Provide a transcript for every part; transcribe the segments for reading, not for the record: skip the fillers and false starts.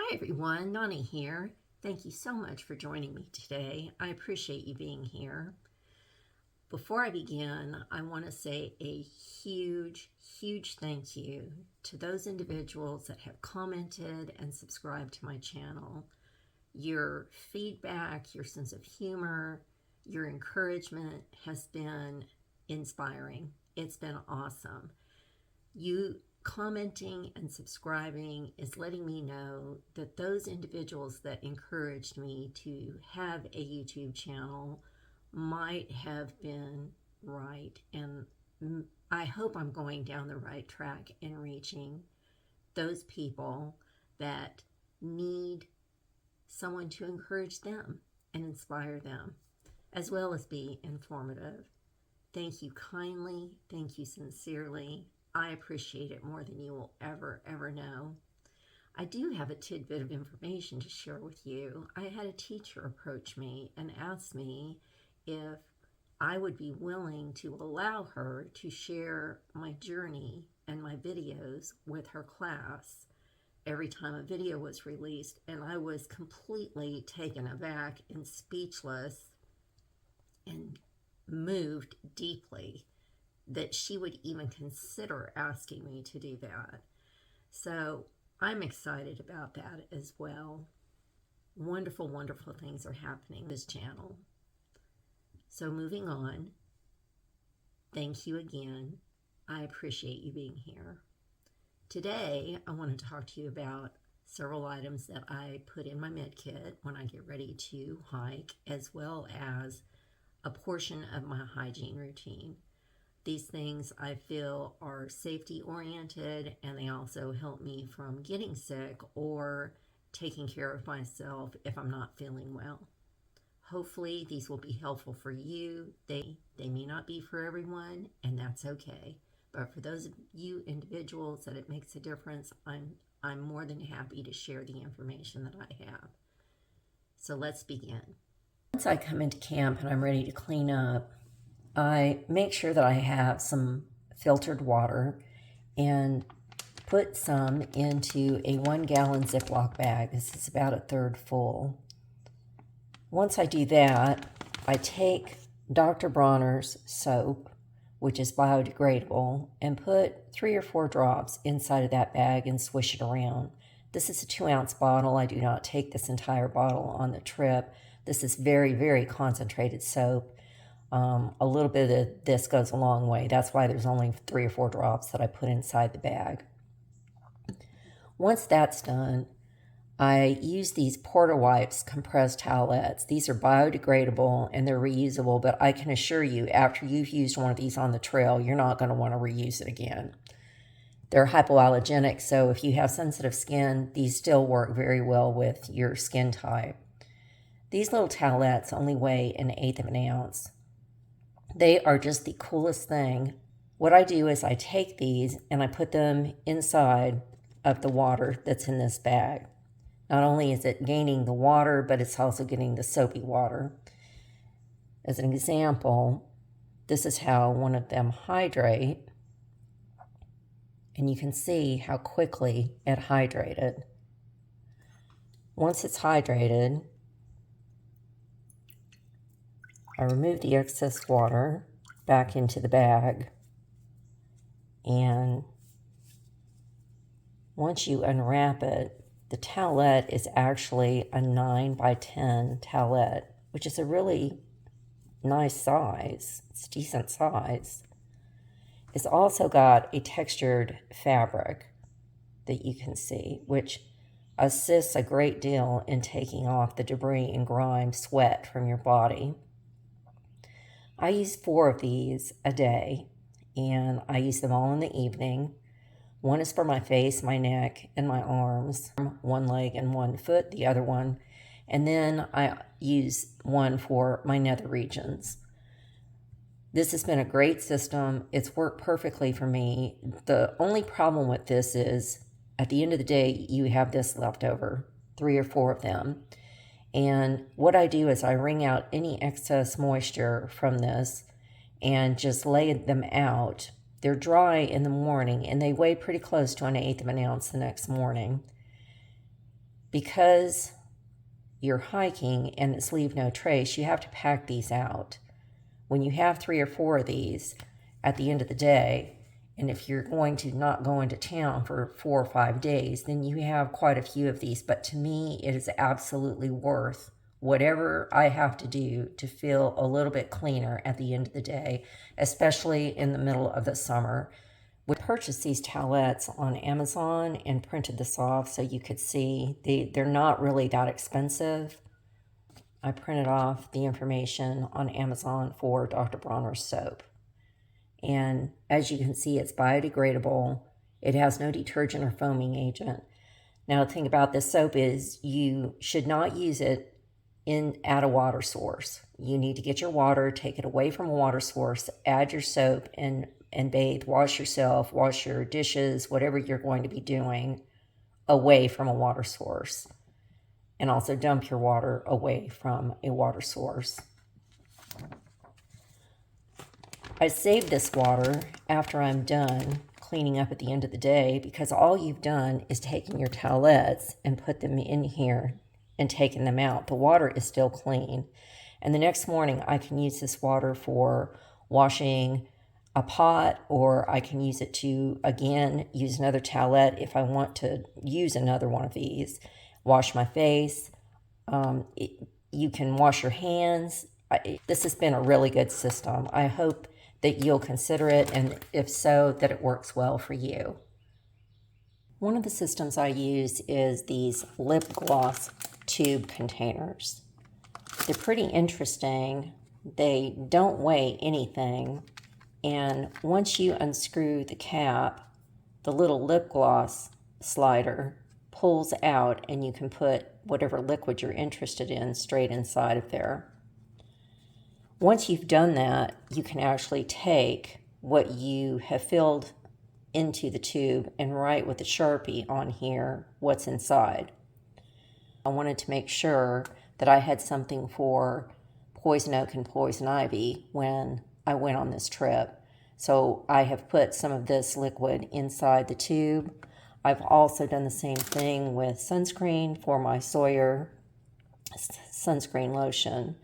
Hi everyone, Nonnie here. Thank you so much for joining me today. I appreciate you being here. Before I begin, I want to say a huge thank you to those individuals that have commented and subscribed to my channel. Your feedback, your sense of humor, your encouragement has been inspiring. It's been awesome. You commenting and subscribing is letting me know that those individuals that encouraged me to have a YouTube channel might have been right, and I hope I'm going down the right track in reaching those people that need someone to encourage them and inspire them, as well as be informative. Thank you kindly, thank you sincerely. I appreciate it more than you will ever know. I do have a tidbit of information to share with you. I had a teacher approach me and ask me if I would be willing to allow her to share my journey and my videos with her class every time a video was released, and I was completely taken aback and speechless and moved deeply that she would even consider asking me to do that. So I'm excited about that as well. Wonderful things are happening on this channel. So moving on, thank you again. I appreciate you being here. Today, I want to talk to you about several items that I put in my med kit when I get ready to hike, as well as a portion of my hygiene routine. These things I feel are safety oriented, and they also help me from getting sick or taking care of myself if I'm not feeling well. Hopefully these will be helpful for you. They may not be for everyone, and that's okay. But for those of you individuals that it makes a difference, I'm more than happy to share the information that I have. So let's begin. Once I come into camp and I'm ready to clean up, I make sure that I have some filtered water and put some into a 1 gallon Ziploc bag. This is about a third full. Once I do that, I take Dr. Bronner's soap, which is biodegradable, and put 3 or 4 drops inside of that bag and swish it around. This is a 2-ounce bottle. I do not take this entire bottle on the trip. This is very concentrated soap. A little bit of this goes a long way. That's why there's only 3 or 4 drops that I put inside the bag. Once that's done, I use these Porta Wipes compressed towelettes. These are biodegradable and they're reusable, but I can assure you, after you've used one of these on the trail, you're not going to want to reuse it again. They're hypoallergenic, so if you have sensitive skin, these still work very well with your skin type. These little towelettes only weigh 1/8 of an ounce. They are just the coolest thing. What I do is I take these and I put them inside of the water that's in this bag. Not only is it gaining the water, but it's also getting the soapy water. As an example, this is how one of them hydrate. And you can see how quickly it hydrated. Once it's hydrated, I remove the excess water back into the bag, and once you unwrap it, the towelette is actually a 9 by 10 towelette, which is a really nice size. It's a decent size. It's also got a textured fabric that you can see, which assists a great deal in taking off the debris and grime, sweat from your body. I use 4 of these a day, and I use them all in the evening. One is for my face, my neck, and my arms, 1 leg and 1 foot, the other one. And then I use one for my nether regions. This has been a great system. It's worked perfectly for me. The only problem with this is, at the end of the day, you have this left over, 3 or 4 of them. And what I do is I wring out any excess moisture from this and just lay them out. They're dry in the morning, and they weigh pretty close to 1/8 of an ounce the next morning. Because you're hiking and it's leave no trace, you have to pack these out. When you have 3 or 4 of these at the end of the day, and if you're going to not go into town for 4 or 5 days, then you have quite a few of these. But to me, it is absolutely worth whatever I have to do to feel a little bit cleaner at the end of the day, especially in the middle of the summer. We purchased these towelettes on Amazon and printed this off so you could see. They're not really that expensive. I printed off the information on Amazon for Dr. Bronner's soap. And as you can see, it's biodegradable. It has no detergent or foaming agent. Now, the thing about this soap is you should not use it at a water source. You need to get your water, take it away from a water source, add your soap, and bathe, wash yourself, wash your dishes, whatever you're going to be doing, away from a water source. And also dump your water away from a water source. I save this water after I'm done cleaning up at the end of the day, because all you've done is taken your towelettes and put them in here and taken them out. The water is still clean. And the next morning I can use this water for washing a pot, or I can use it to, again, use another towelette if I want to use another one of these. Wash my face. You can wash your hands. This has been a really good system. I hope that you'll consider it, and if so, that it works well for you. One of the systems I use is these lip gloss tube containers. They're pretty interesting. They don't weigh anything, and once you unscrew the cap, the little lip gloss slider pulls out and you can put whatever liquid you're interested in straight inside of there. Once you've done that, you can actually take what you have filled into the tube and write with a Sharpie on here what's inside. I wanted to make sure that I had something for poison oak and poison ivy when I went on this trip. So I have put some of this liquid inside the tube. I've also done the same thing with sunscreen for my Sawyer sunscreen lotion.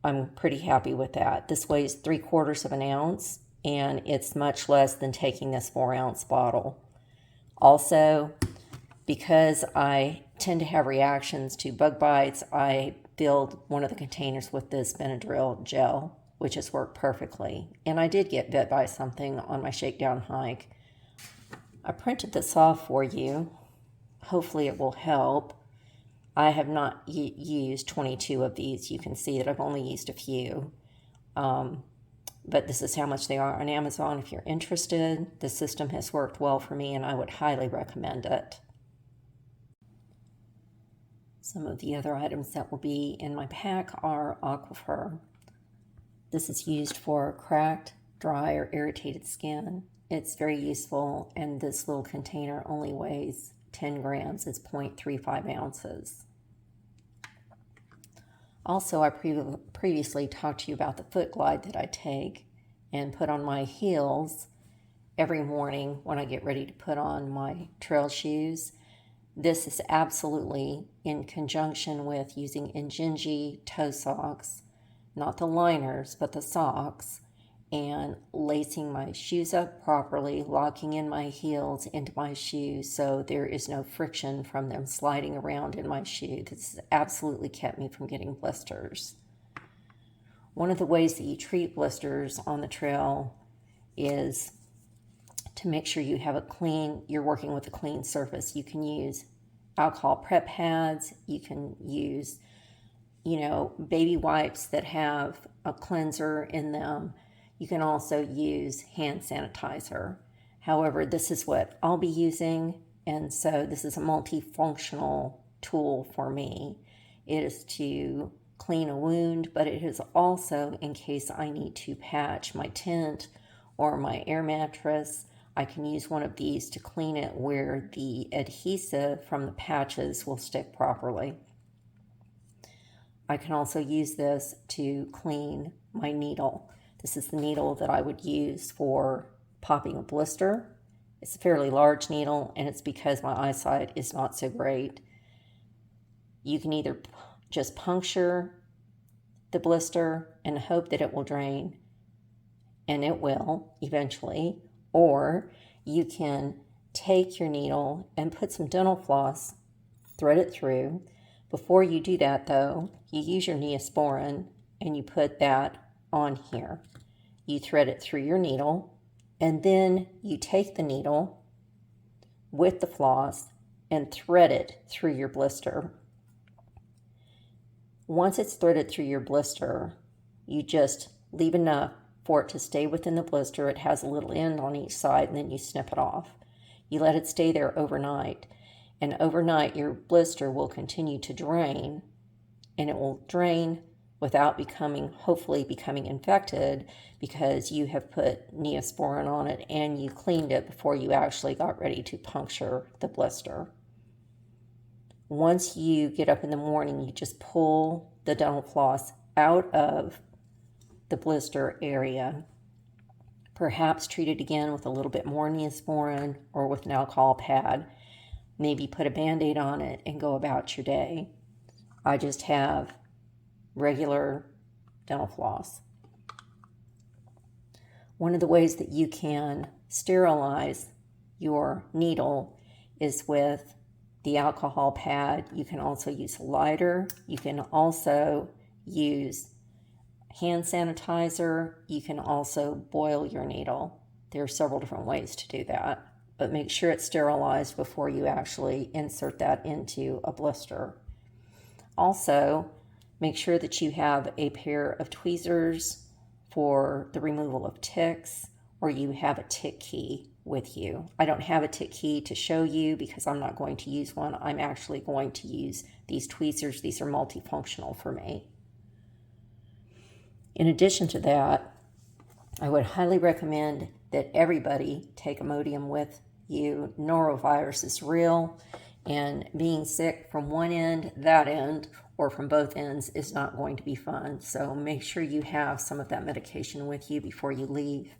I'm pretty happy with that. This weighs 3/4 of an ounce, and it's much less than taking this 4-ounce bottle. Also, because I tend to have reactions to bug bites, I filled one of the containers with this Benadryl gel, which has worked perfectly. And I did get bit by something on my shakedown hike. I printed this off for you. Hopefully it will help. I have not used 22 of these. You can see that I've only used a few. But this is how much they are on Amazon if you're interested. The system has worked well for me, and I would highly recommend it. Some of the other items that will be in my pack are Aquaphor. This is used for cracked, dry, or irritated skin. It's very useful, and this little container only weighs 10 grams. It's 0.35 ounces. Also, I previously talked to you about the foot glide that I take and put on my heels every morning when I get ready to put on my trail shoes. This is absolutely in conjunction with using Injinji toe socks, not the liners, but the socks, and lacing my shoes up properly, locking in my heels into my shoes so there is no friction from them sliding around in my shoe. This has absolutely kept me from getting blisters. One of the ways that you treat blisters on the trail is to make sure you have you're working with a clean surface. You can use alcohol prep pads. You can use, baby wipes that have a cleanser in them. You can also use hand sanitizer. However, this is what I'll be using, and so this is a multifunctional tool for me. It is to clean a wound, but it is also in case I need to patch my tent or my air mattress. I can use one of these to clean it where the adhesive from the patches will stick properly. I can also use this to clean my needle. This is the needle that I would use for popping a blister. It's a fairly large needle, and it's because my eyesight is not so great. You can either just puncture the blister and hope that it will drain, and it will eventually, or you can take your needle and put some dental floss, thread it through. Before you do that though, you use your Neosporin and you put that on here. You thread it through your needle, and then you take the needle with the floss and thread it through your blister. Once it's threaded through your blister, you just leave enough for it to stay within the blister. It has a little end on each side, and then you snip it off. You let it stay there overnight, and overnight your blister will continue to drain, and it will drain without hopefully becoming infected, because you have put Neosporin on it and you cleaned it before you actually got ready to puncture the blister. Once you get up in the morning, you just pull the dental floss out of the blister area. Perhaps treat it again with a little bit more Neosporin or with an alcohol pad. Maybe put a Band-Aid on it and go about your day. I just have regular dental floss. One of the ways that you can sterilize your needle is with the alcohol pad. You can also use a lighter. You can also use hand sanitizer. You can also boil your needle. There are several different ways to do that, but make sure it's sterilized before you actually insert that into a blister. Also, make sure that you have a pair of tweezers for the removal of ticks, or you have a tick key with you. I don't have a tick key to show you because I'm not going to use one. I'm actually going to use these tweezers. These are multifunctional for me. In addition to that, I would highly recommend that everybody take Imodium with you. Norovirus is real, and being sick from one end, that end, or from both ends is not going to be fun. So make sure you have some of that medication with you before you leave.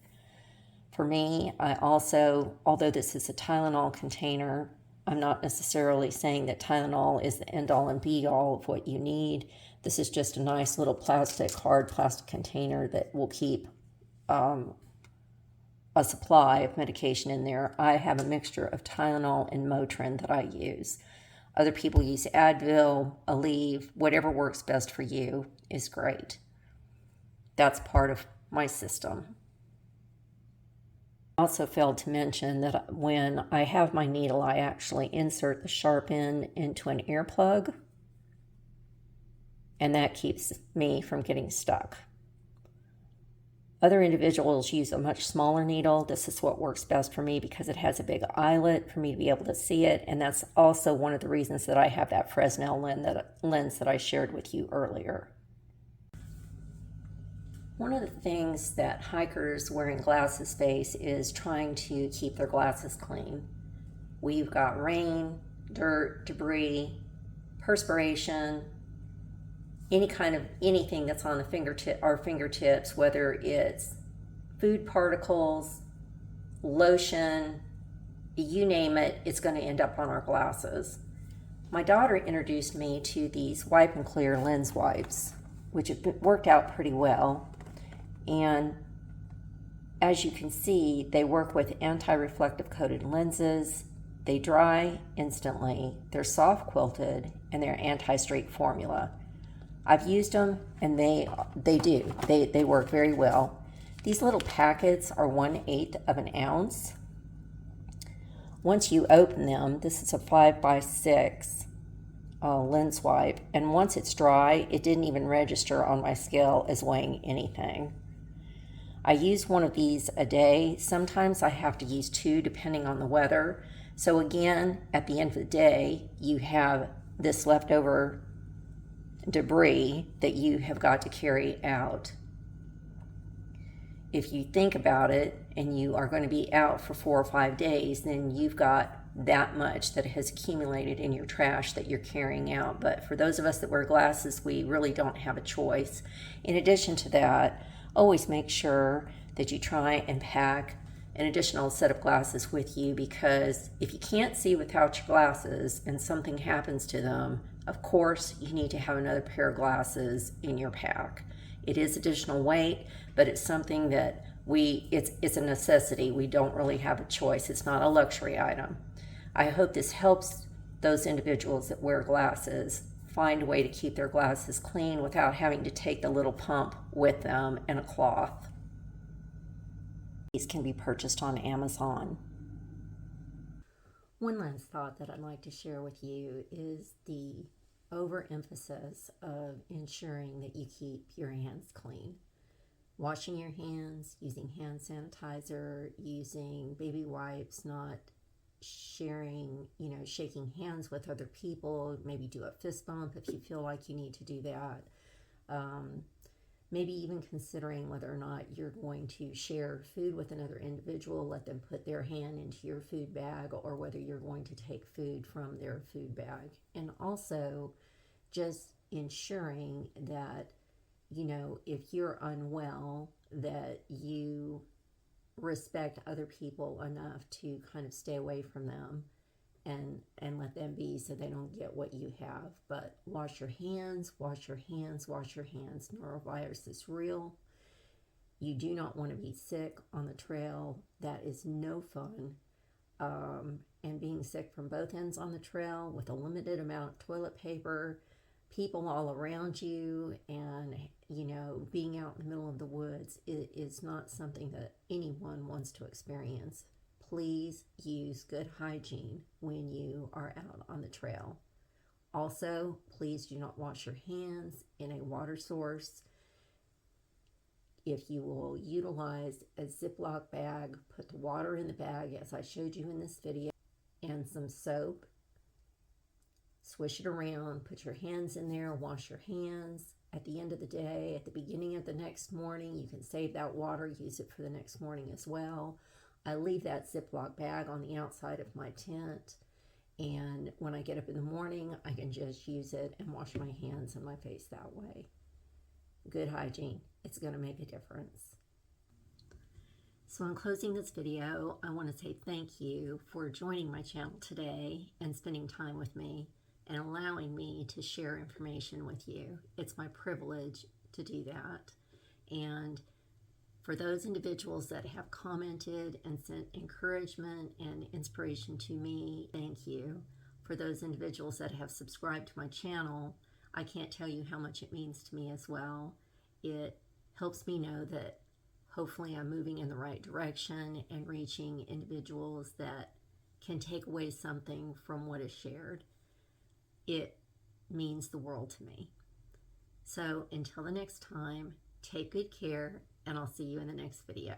For me, I also, although this is a Tylenol container, I'm not necessarily saying that Tylenol is the end-all and be-all of what you need. This is just a nice little hard plastic container that will keep a supply of medication in there. I have a mixture of Tylenol and Motrin that I use. Other people use Advil, Aleve, whatever works best for you is great. That's part of my system. I also failed to mention that when I have my needle, I actually insert the sharp end into an earplug, and that keeps me from getting stuck. Other individuals use a much smaller needle. This is what works best for me because it has a big eyelet for me to be able to see it, and that's also one of the reasons that I have that Fresnel lens that I shared with you earlier. One of the things that hikers wearing glasses face is trying to keep their glasses clean. We've got rain, dirt, debris, perspiration, anything that's on our fingertips, whether it's food particles, lotion, you name it, it's going to end up on our glasses. My daughter introduced me to these Wipe and Clear lens wipes, which have worked out pretty well. And as you can see, they work with anti-reflective coated lenses. They dry instantly, they're soft quilted, and they're anti-streak formula. I've used them, and they work very well. These little packets are 1/8 of an ounce. Once you open them, this is a 5x6 lens wipe, and once it's dry, it didn't even register on my scale as weighing anything. I use one of these a day. Sometimes I have to use two depending on the weather. So again, at the end of the day, you have this leftover debris that you have got to carry out. If you think about it and you are going to be out for 4 or 5 days, then you've got that much that has accumulated in your trash that you're carrying out. But for those of us that wear glasses, we really don't have a choice. In addition to that, always make sure that you try and pack an additional set of glasses with you, because if you can't see without your glasses and something happens to them, Of course, you need to have another pair of glasses in your pack. It is additional weight, but it's something that it's a necessity. We don't really have a choice. It's not a luxury item. I hope this helps those individuals that wear glasses find a way to keep their glasses clean without having to take the little pump with them and a cloth. These can be purchased on Amazon. One last thought that I'd like to share with you is the overemphasis of ensuring that you keep your hands clean. Washing your hands, using hand sanitizer, using baby wipes, not sharing, shaking hands with other people. Maybe do a fist bump if you feel like you need to do that. Maybe even considering whether or not you're going to share food with another individual, let them put their hand into your food bag, or whether you're going to take food from their food bag. And also just ensuring that, if you're unwell, that you respect other people enough to kind of stay away from them and let them be so they don't get what you have. But wash your hands, wash your hands, wash your hands. Norovirus is real. You do not want to be sick on the trail. That is no fun. And being sick from both ends on the trail with a limited amount of toilet paper, people all around you, and being out in the middle of the woods is not something that anyone wants to experience. Please use good hygiene when you are out on the trail. Also, please do not wash your hands in a water source. If you will utilize a Ziploc bag, put the water in the bag as I showed you in this video, and some soap. Swish it around, put your hands in there, wash your hands. At the end of the day, at the beginning of the next morning, you can save that water, use it for the next morning as well. I leave that Ziploc bag on the outside of my tent, and when I get up in the morning, I can just use it and wash my hands and my face that way. Good hygiene, it's going to make a difference. So in closing this video, I want to say thank you for joining my channel today and spending time with me and allowing me to share information with you. It's my privilege to do that. And for those individuals that have commented and sent encouragement and inspiration to me, thank you. For those individuals that have subscribed to my channel, I can't tell you how much it means to me as well. It helps me know that hopefully I'm moving in the right direction and reaching individuals that can take away something from what is shared. It means the world to me. So until the next time, take good care, and I'll see you in the next video.